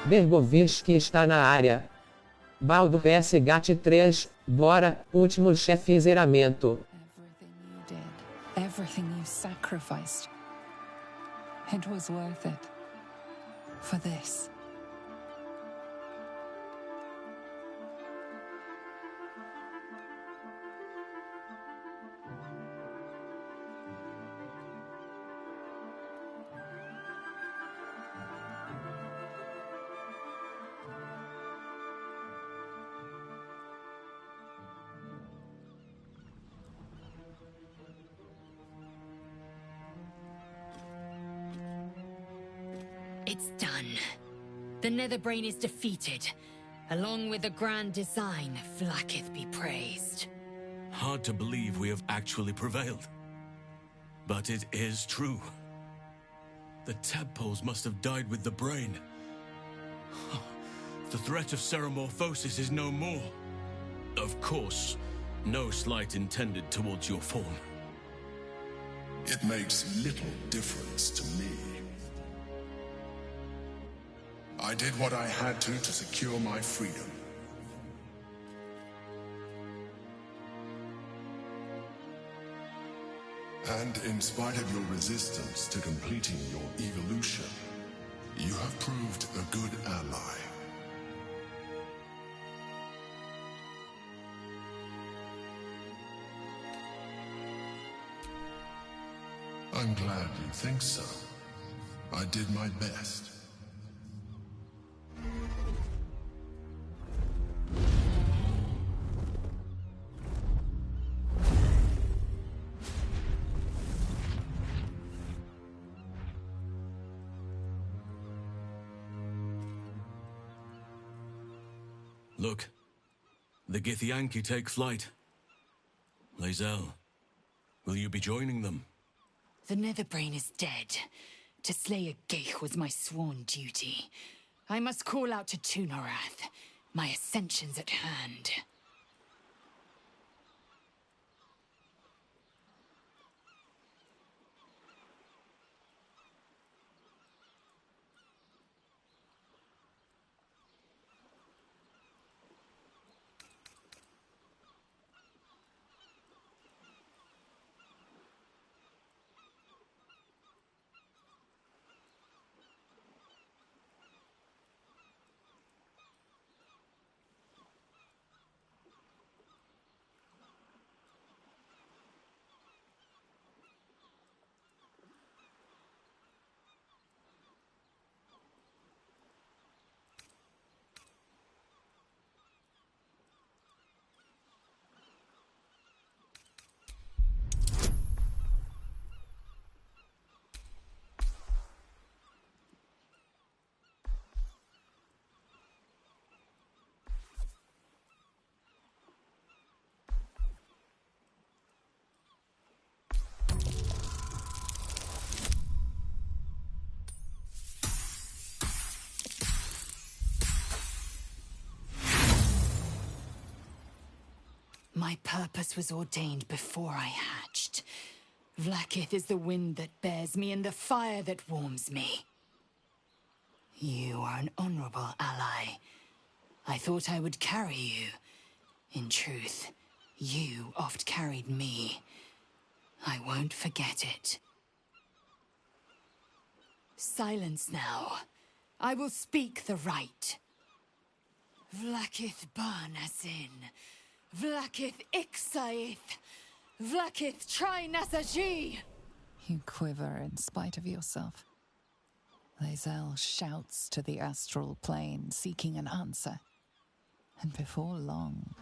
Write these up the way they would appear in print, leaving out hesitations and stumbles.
Bergovski está na área. Baldur SGAT3, bora, último chefe Zeramento. Everything you did, everything you sacrificed, it was worth it. For this. It's done. The Netherbrain is defeated. Along with the grand design, Vlaakith be praised. Hard to believe we have actually prevailed. But it is true. The tadpoles must have died with the brain. The threat of ceramorphosis is no more. Of course, no slight intended towards your form. It makes little difference to me. I did what I had to secure my freedom. And in spite of your resistance to completing your evolution, you have proved a good ally. I'm glad you think so. I did my best. Look, the Githyanki take flight. Lae'zel, will you be joining them? The Netherbrain is dead. To slay a Geich was my sworn duty. I must call out to Tunorath. My ascension's at hand. My purpose was ordained before I hatched. Vlaakith is the wind that bears me and the fire that warms me. You are an honorable ally. I thought I would carry you. In truth, you oft carried me. I won't forget it. Silence now. I will speak the right. Vlaakith burn as in. Vlaakith Ixaith! Vlaakith try Nasaji! You quiver in spite of yourself. Lae'zel shouts to the astral plane, seeking an answer. And before long,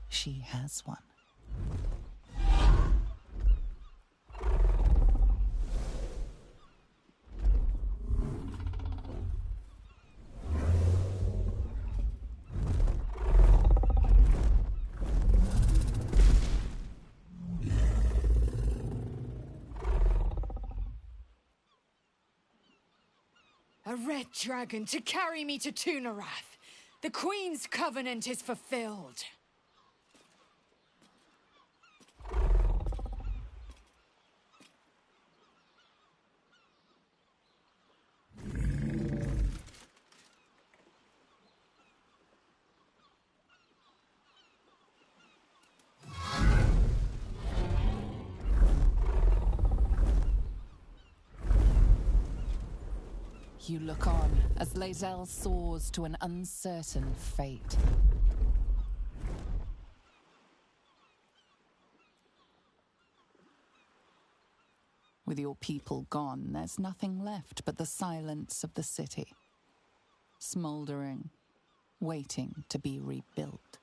she has one. A red dragon to carry me to Tunorath. The Queen's covenant is fulfilled. You look on as Lae'zel soars to an uncertain fate. With your people gone, there's nothing left but the silence of the city. Smoldering, waiting to be rebuilt.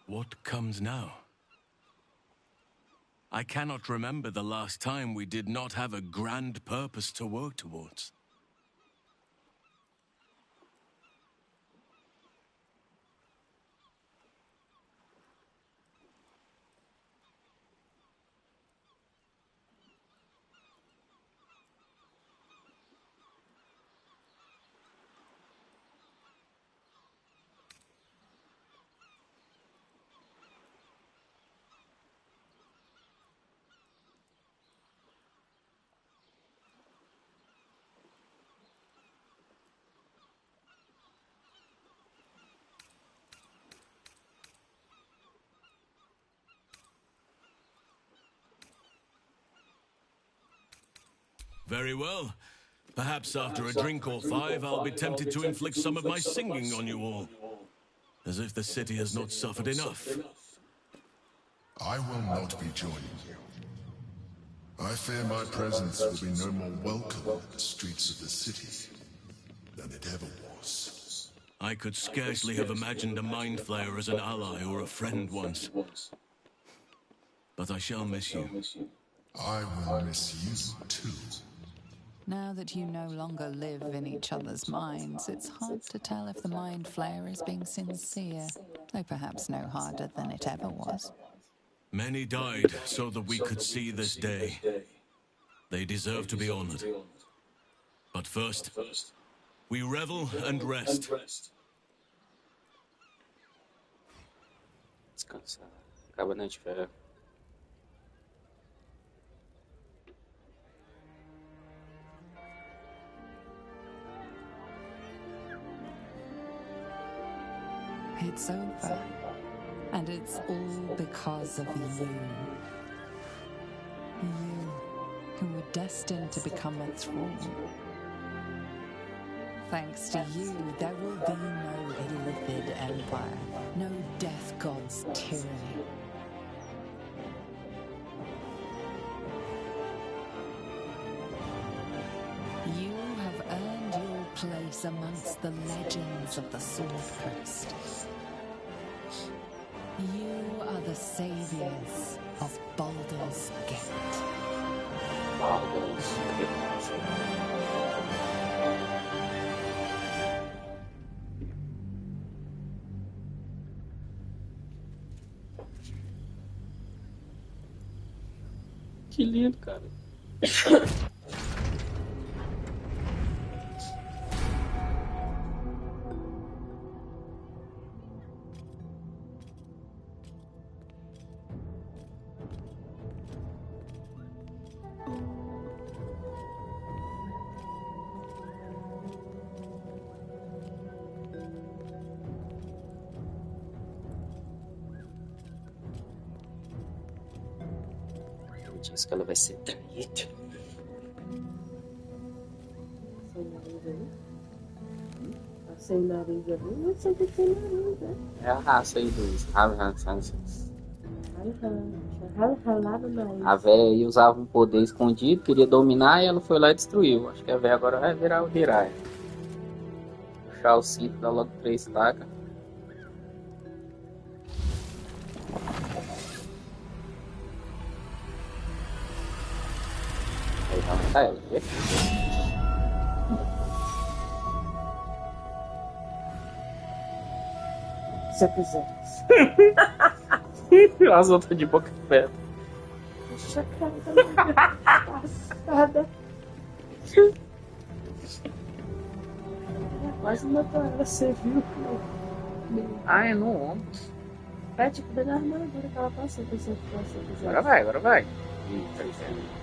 What comes now? I cannot remember the last time we did not have a grand purpose to work towards. Very well. Perhaps after a drink or five, I'll be tempted to inflict some of my singing on you all. As if the city has not suffered enough. I will not be joining you. I fear my presence will be no more welcome in the streets of the city than it ever was. I could scarcely have imagined a Mind Flayer as an ally or a friend once. But I shall miss you. I will miss you too. Now that you no longer live in each other's minds, it's hard to tell if the Mind Flayer is being sincere, though perhaps no harder than it ever was. Many died so that we could see this day. They deserve to be honored. But first, we revel and rest. Descansar. Acaba na esfera. It's over. And it's all because of you. You, who were destined to become a thrall. Thanks to you, there will be no Illithid Empire, no Death God's tyranny. You have earned your place amongst the legends of the Sword Coast. You are the saviors of Baldur's Gate. Baldur's Gate. Que lindo, cara. Diz que ela vai ser traída. Sem nariz ali, não sei o que tem nariz, né? É a raça aí dos Halhansanses. A véia aí usava um poder escondido, queria dominar e ela foi lá e destruiu. Acho que a véia agora vai virar o Hirai. Puxar o cinto, dar logo 3 tacas. Aí vai matar ela, vê? Se eu quiser. As outras de boca aberta. Passada. Quase matou ela, você viu? Ah, é no ombro. É tipo da armadura que ela passou, se você quiser. Agora vai, agora vai. Eita, gente.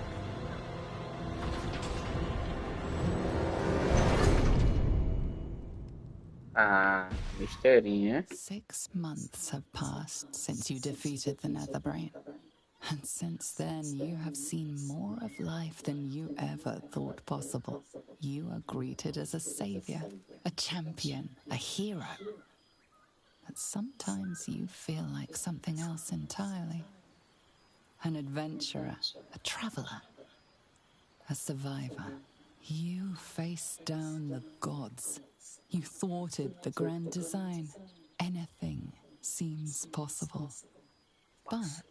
Ah, misterinha. 6 months have passed since you defeated the Netherbrain. And since then, you have seen more of life than you ever thought possible. You are greeted as a savior, a champion, a hero. But sometimes you feel like something else entirely. An adventurer, a traveler, a survivor. You faced down the gods. You thwarted the grand design. Anything seems possible. But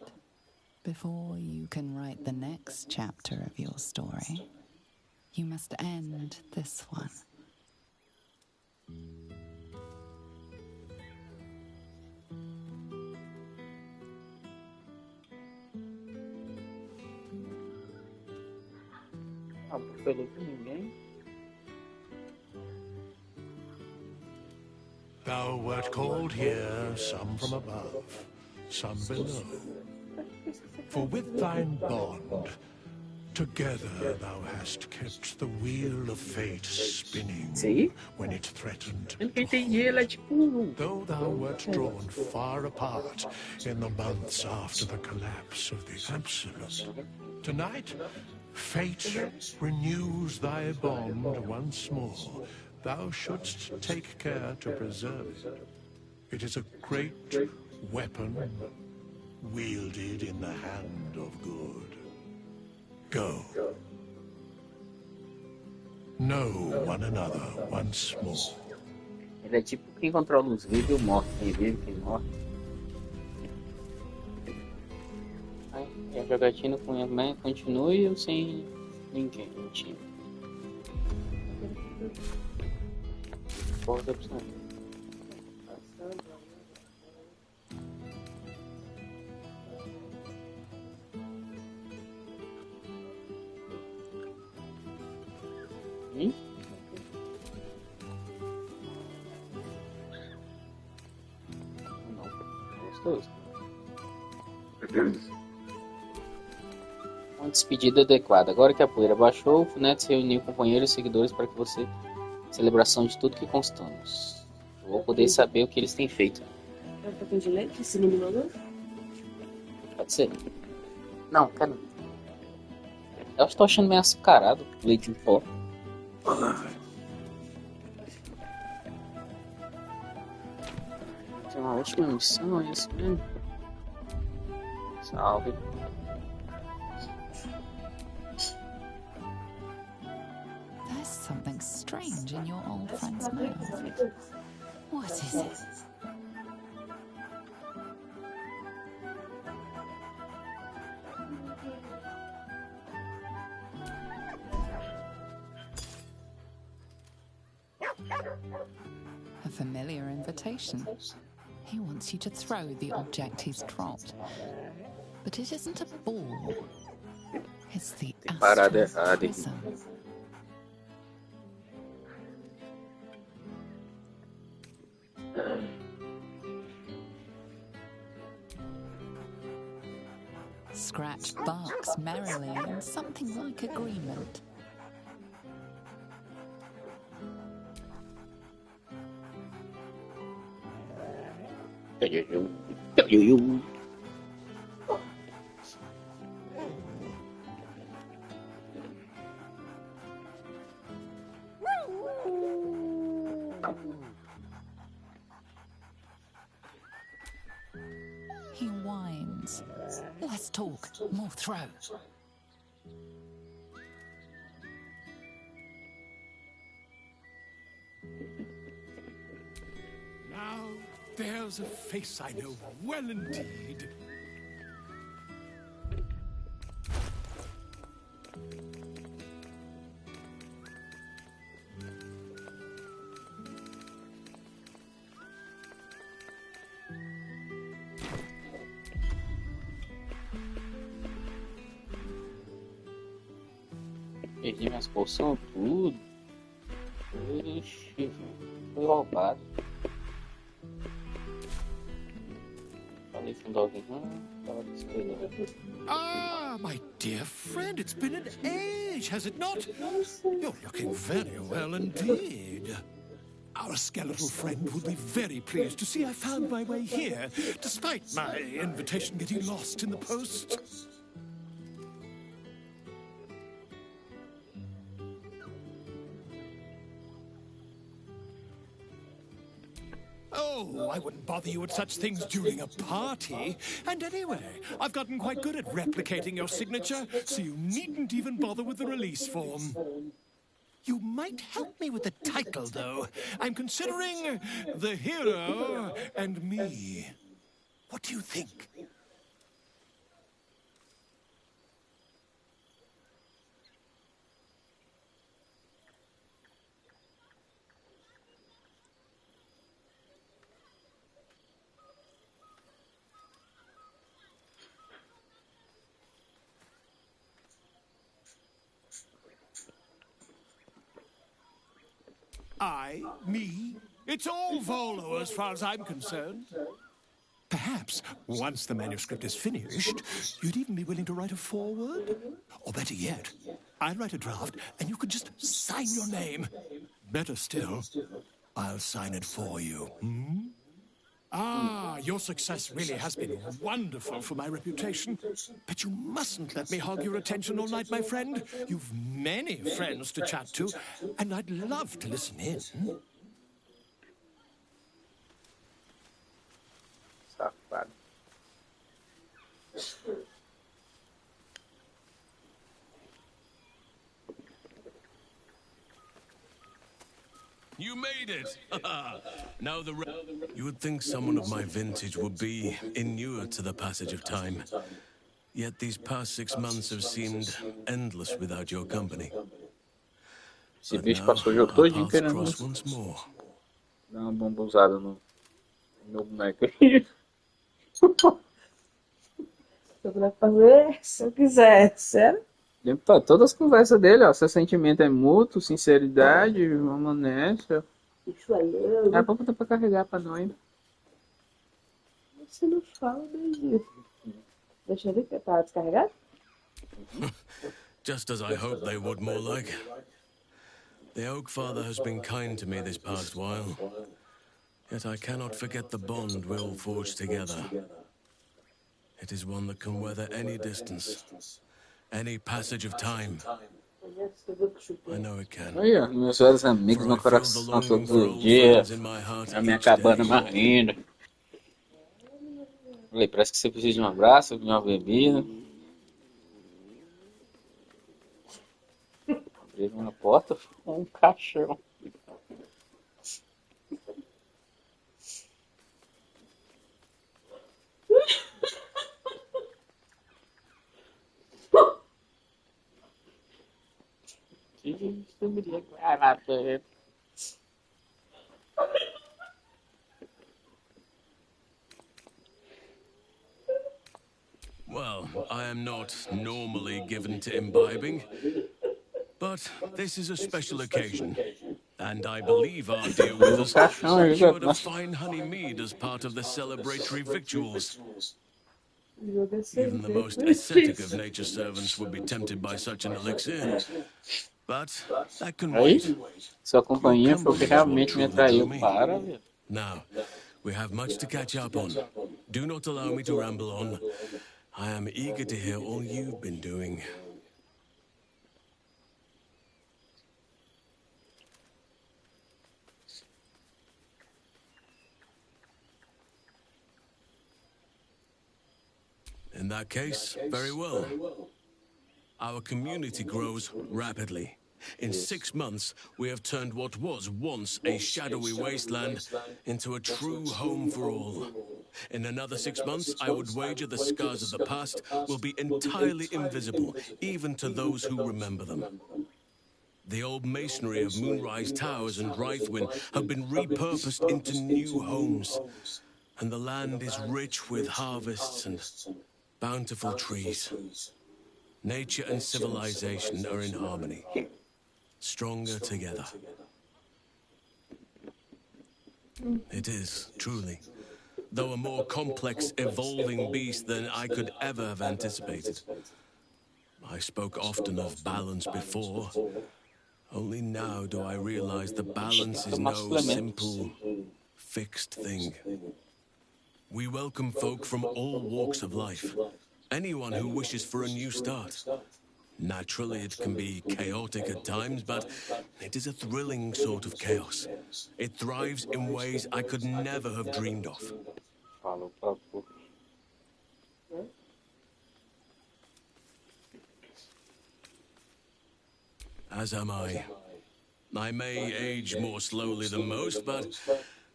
before you can write the next chapter of your story, you must end this one. Thou wert called here, some from above, some below. For with thine bond, together thou hast kept the wheel of fate spinning when it threatened to hold. Though thou wert drawn far apart in the months after the collapse of the Absolute, tonight fate renews thy bond once more. Thou shouldst take care to preserve it. It is a great weapon wielded in the hand of good. Go. Know one another once more. Ele é tipo quem controla os vivos e o morto. Quem vive, quem morre. Aí, a jogatina continue ou sem ninguém no time? Qual a opção? Uma despedida adequada. Agora que a poeira baixou, o Funeto se reuniu com companheiros e seguidores para que você... Celebração de tudo que constamos. Eu vou poder saber o que eles têm feito. É um pouquinho de leite? Esse menino mandou? Pode ser. Não, cara. Eu estou achando meio açucarado. Leite em pó. Tem uma última missão, é isso mesmo? Salve. There's something strange in your old friend's mouth. What is it? A familiar invitation. He wants you to throw the object he's dropped. But it isn't a ball. It's the astral prism. Scratch barks merrily in something like agreement. He whines. Less talk, more throw. Now there's a face I know well indeed. Perdi minhas poções, tudo. Ixi, foi roubado. Falei com o dog, tava desesperado. Ah, my dear friend, it's been an age, has it not? You're looking very well indeed. Our skeletal friend will be very pleased to see I found my way here, despite my invitation getting lost in the post. Oh, I wouldn't bother you with such things during a party. And anyway, I've gotten quite good at replicating your signature, so you needn't even bother with the release form. You might help me with the title, though. I'm considering The Hero and Me. What do you think? Me. It's all Volo as far as I'm concerned. Perhaps, once the manuscript is finished, you'd even be willing to write a foreword? Or better yet, I'll write a draft and you could just sign your name. Better still, I'll sign it for you. Ah, your success really has been wonderful for my reputation. But you mustn't let me hog your attention all night, my friend. You've many friends to chat to, and I'd love to listen in. Safado. You made it! Now you would think someone of my vintage would be inured to the passage of time. Yet these past 6 months have seemed endless without your company. Esse But bicho now, passou o jogo our todinho paths querendo cross once more. dar uma bombuzada no meu boneco aí. Eu vou fazer se eu quiser, sério? Pá, todas as conversas dele, ó. Seu sentimento é mútuo, sinceridade, vamos honesta. Isso aí, eu... É pra botar pra carregar pra nós. Você não fala bem disso. Deixa eu ver que tá descarregado. Just as I hoped they would, more like. The Oak Father has been kind to me this past while. Yet I cannot forget the bond we all forged together. It is one that can weather any distance, any passage of time. I know it can. Aí, ó, meus velhos amigos no coração todo dia. A minha cabana mais linda. Olha, parece que você precisa de um abraço, de uma bebida. Abriram uma porta com um caixão. Well, I am not normally given to imbibing, but this is a special occasion, and I believe our dear withers secured a fine honey mead as part of the celebratory victuals. Even the most ascetic of nature's servants would be tempted by such an elixir, but that can wait. Sua companhia foi o que realmente me atraiu para, velho. Now, we have much to catch up on. Do not allow me to ramble on. I am eager to hear all you've been doing. In that case, very well. Our community grows rapidly. In 6 months, we have turned what was once a shadowy wasteland into a true home for all. In another 6 months, I would wager the scars of the past will be entirely invisible, even to those who remember them. The old masonry of Moonrise Towers and Wraithwin have been repurposed into new homes, and the land is rich with harvests and bountiful trees. Nature and civilization are in harmony, stronger together. It is, truly, though a more complex, evolving beast than I could ever have anticipated. I spoke often of balance before, Only now do I realize the balance is no simple, fixed thing. We welcome folk from all walks of life. Anyone who wishes for a new start. Naturally, it can be chaotic at times, but it is a thrilling sort of chaos. It thrives in ways I could never have dreamed of. As am I. I may age more slowly than most, but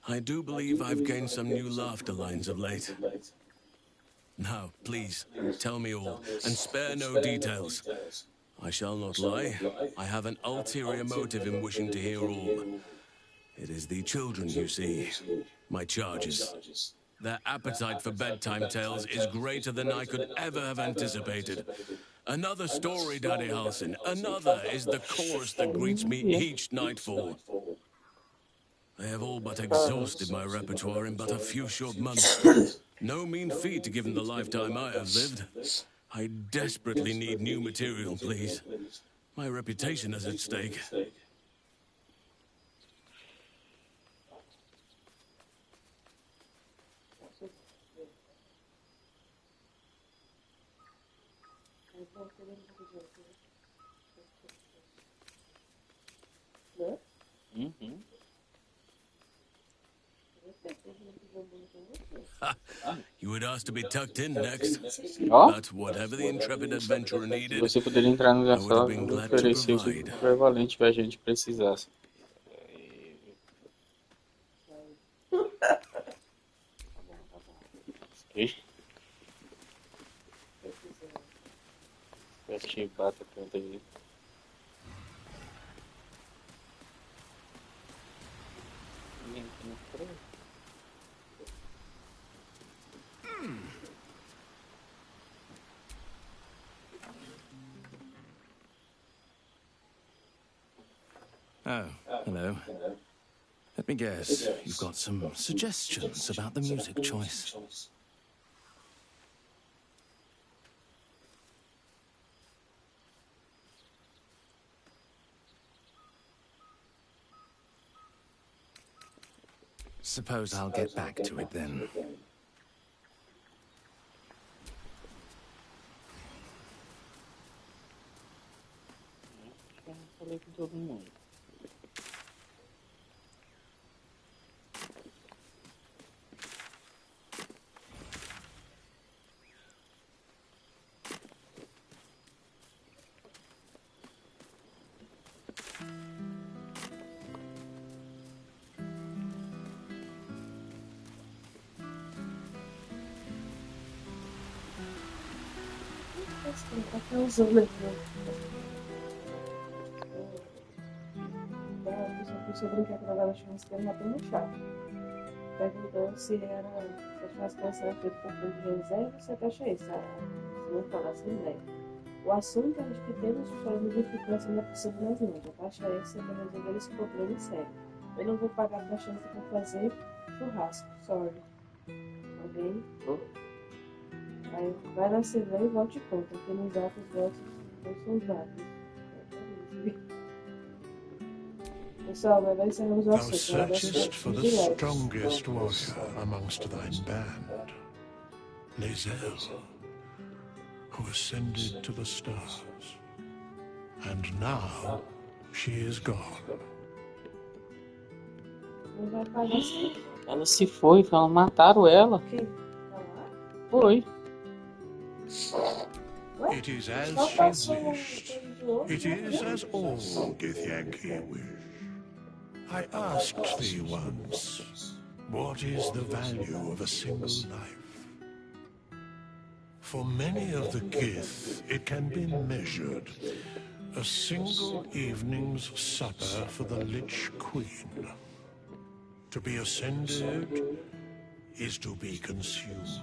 I do believe I've gained some new laughter lines of late. Now, please, tell me all, and spare no details. I shall not lie. I have an ulterior motive in wishing to hear all. It is the children, you see. My charges. Their appetite for bedtime tales is greater than I could ever have anticipated. Another story, Daddy Halsin. Another is the chorus that greets me each nightfall. I have all but exhausted my repertoire in but a few short months. No mean feat given the lifetime I have lived. I desperately need new material, please. My reputation is at stake. You would ask to be tucked in next. But whatever the intrepid adventurer needed, Você poderia entrar no I would have sala been e glad to oferecer o seu provide. equivalente se a gente precisasse. Peste bata conta aí. Oh, hello. Let me guess, you've got some suggestions about the music choice. Suppose I'll get back to it then. Falei com todo mundo. Tá usando aqui. A pessoa brincar com a galera churrasqueira já tem no chato. Perguntando se a churrasqueira será feita por fundo de reserva ou se a taxa é essa. Se não falar assim, né? O assunto é de que temos história de verificação da pessoa nas mãos. A taxa é essa para resolver esse problema sério. Eu não vou pagar pra chance para fazer churrasco, sorry. Ok? Aí vai na CV e volta e conta, porque nos dados vossos não são dados. Pessoal, agora encerramos o Thou assunto. searchest for the strongest warrior amongst thine band, Lae'zel, who ascended to the stars. And now she is gone. Não vai pagar assim. Ela se foi, mataram ela. Quem? Tá lá? Foi. Ué? It is as Só she passou wished. de novo, It né? is as all Githyanki wish. I asked thee once, what is the value of a single life? For many of the Gith, it can be measured. A single evening's supper for the Lich Queen. To be ascended is to be consumed.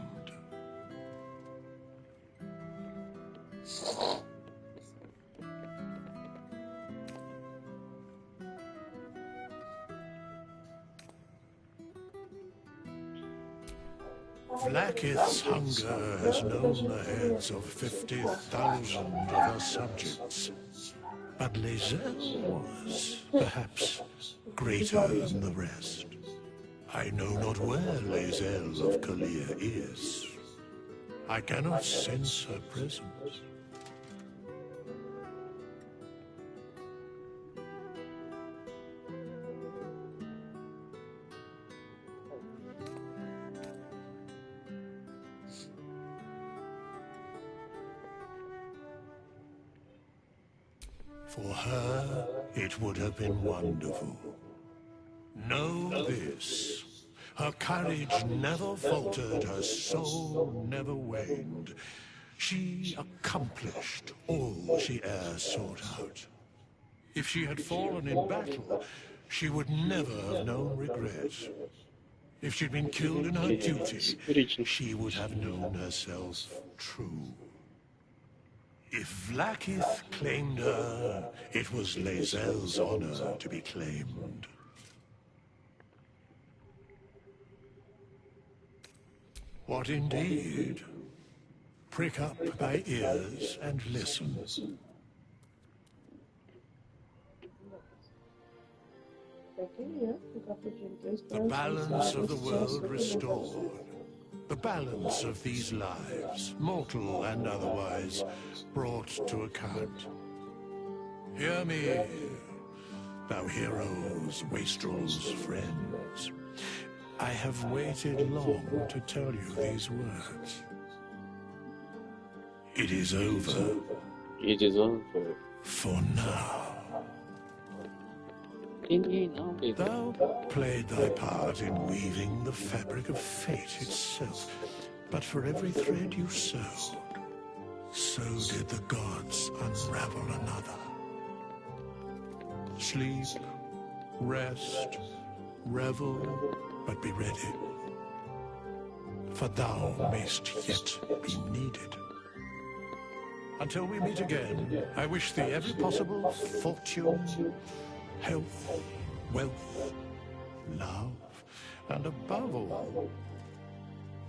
Vlaakith's hunger has known the heads of 50,000 of her subjects. But Lae'zel was, perhaps, greater than the rest. I know not where Lae'zel of Kalia is. I cannot sense her presence. For her, it would have been wonderful. Know this. Her courage never faltered, her soul never waned. She accomplished all she e'er sought out. If she had fallen in battle, she would never have known regret. If she'd been killed in her duty, she would have known herself true. If Vlaakith claimed her, it was Lae'zel's honor to be claimed. What indeed? Prick up thy ears and listen. The balance of the world restored. The balance of these lives, mortal and otherwise, brought to account. Hear me, thou heroes, wastrels, friends. I have waited long to tell you these words. It is over. It is over. For now. Thou played thy part in weaving the fabric of fate itself, but for every thread you sewed, so did the gods unravel another. Sleep, rest, revel, but be ready, for thou mayst yet be needed. Until we meet again, I wish thee every possible fortune, health, wealth, love, and above all,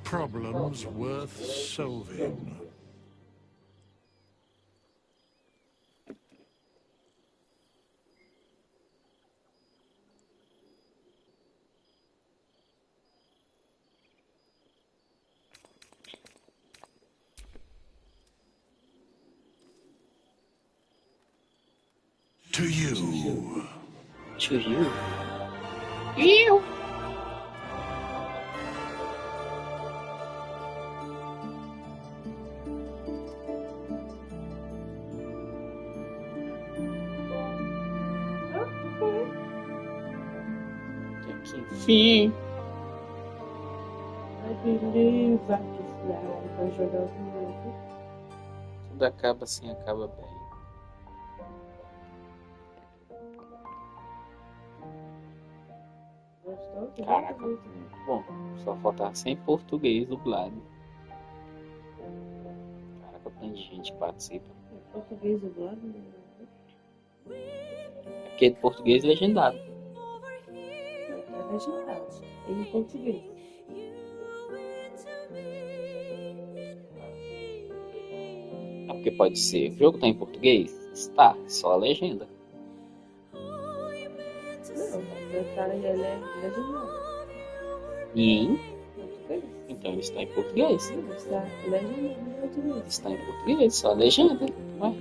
problems worth solving. To you. To you. You. Que enfim. I believe that vai jogar de novo. Tudo acaba assim, acaba bem. Caraca, muito bom. Só faltar sem português dublado. Caraca, tem gente que participa. Português dublado? Porque é português legendado. É legendado. Em português. É porque pode ser. O jogo tá em português? Está, só a legenda. O cara ele é legendado. E Português? então ele está em português. Não, está legendado em português. Está em português, só a legenda. Ué.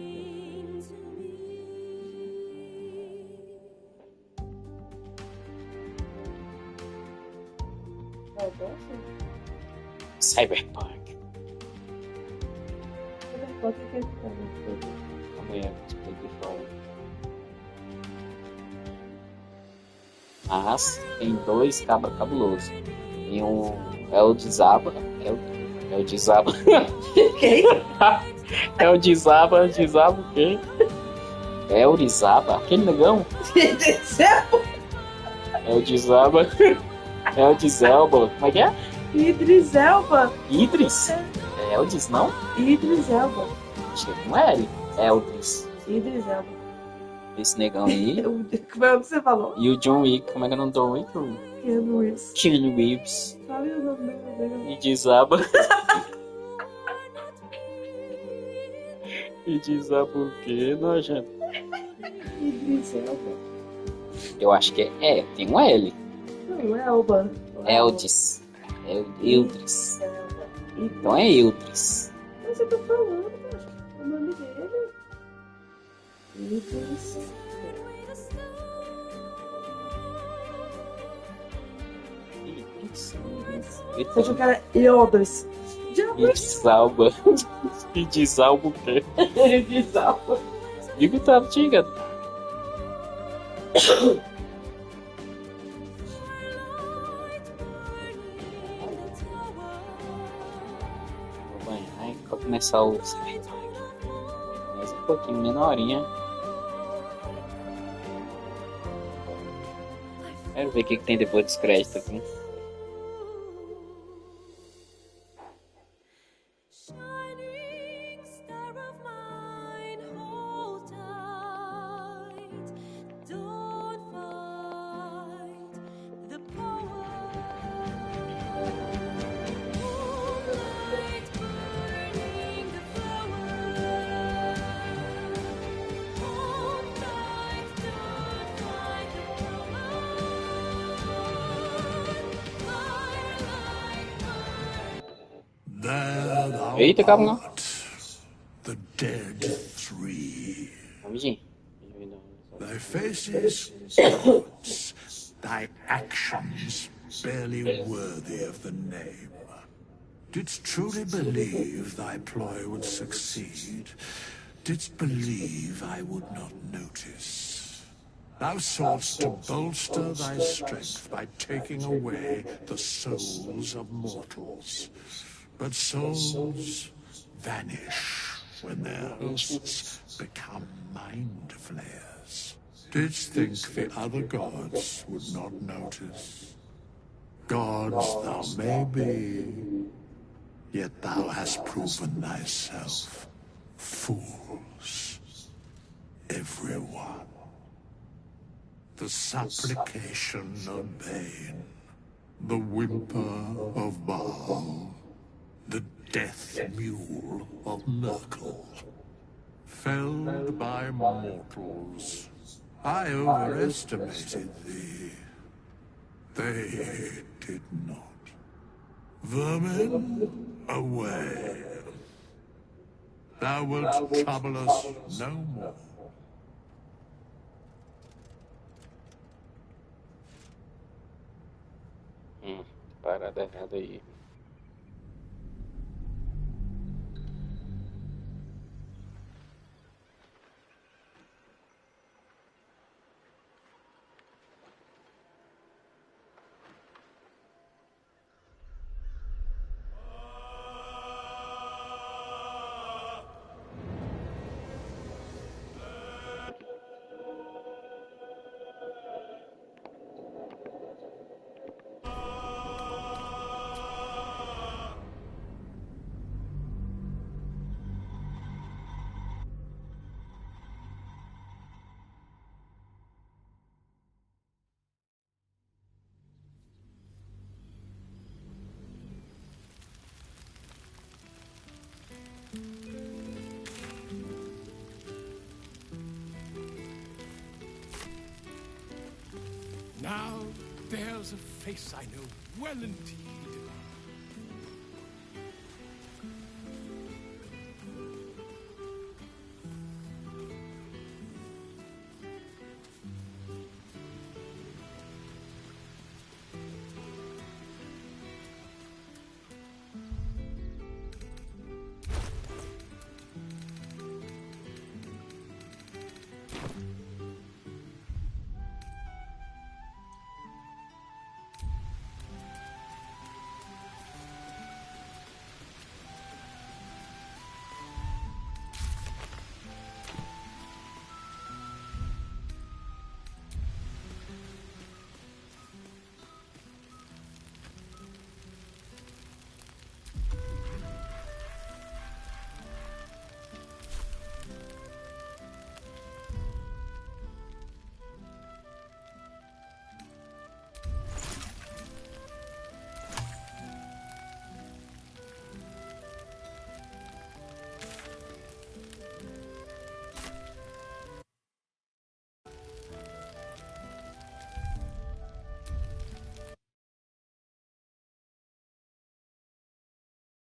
Cyberpunk. Cyberpunk é que tá no jogo. Amanhã eu vou falar. Mas tem dois cabulosos. Tem um é o Desaba. É o Desaba. Quem? É o Desaba o quê? É o Desaba, aquele negão. É o Desaba. É o Dizelba. Como é que é? Idris Elba. Idris? É Eldis, não? Idris Elba. Não é ele. Eldis. Idris Elba. Esse negão aí. Como é o que você falou? E o John Wick. Como é que é o nome do John Wick? Keanu Reeves. Keanu Reeves. Sabe o nome dele? E Desaba. E diz a por quê, nojento? Idris Elba. Eu acho que é. Tem um L. Não é Elba. Eldis. Eldris. Elba. Então é Eldris. Mas eu tô falando, poxa, o nome dele. Idris. Você achou que era Eldris? Idris Alba. Idris Alba o quê? Idris Elba. Digo tá, diga. Aí pra começar o mais um pouquinho, menorinha. Quero ver o que tem depois dos créditos aqui. There thou Eita, calma. art, the dead three. Rapidinho. Thy faces gods, thy actions barely worthy of the name. Didst truly believe thy ploy would succeed? Didst believe I would not notice? Thou soughtst to bolster thy strength by taking away the souls of mortals. But souls vanish when their hosts become mind flayers. Didst think the other gods would not notice? Gods thou may be, yet thou hast proven thyself fools, everyone. The supplication of vain, the whimper of Baal, the death mule of Merkel. Felled by mortals, I overestimated thee. They did not. Vermin, away. Thou wilt trouble us no more. Parada errada aí. Now there's a face I know well indeed.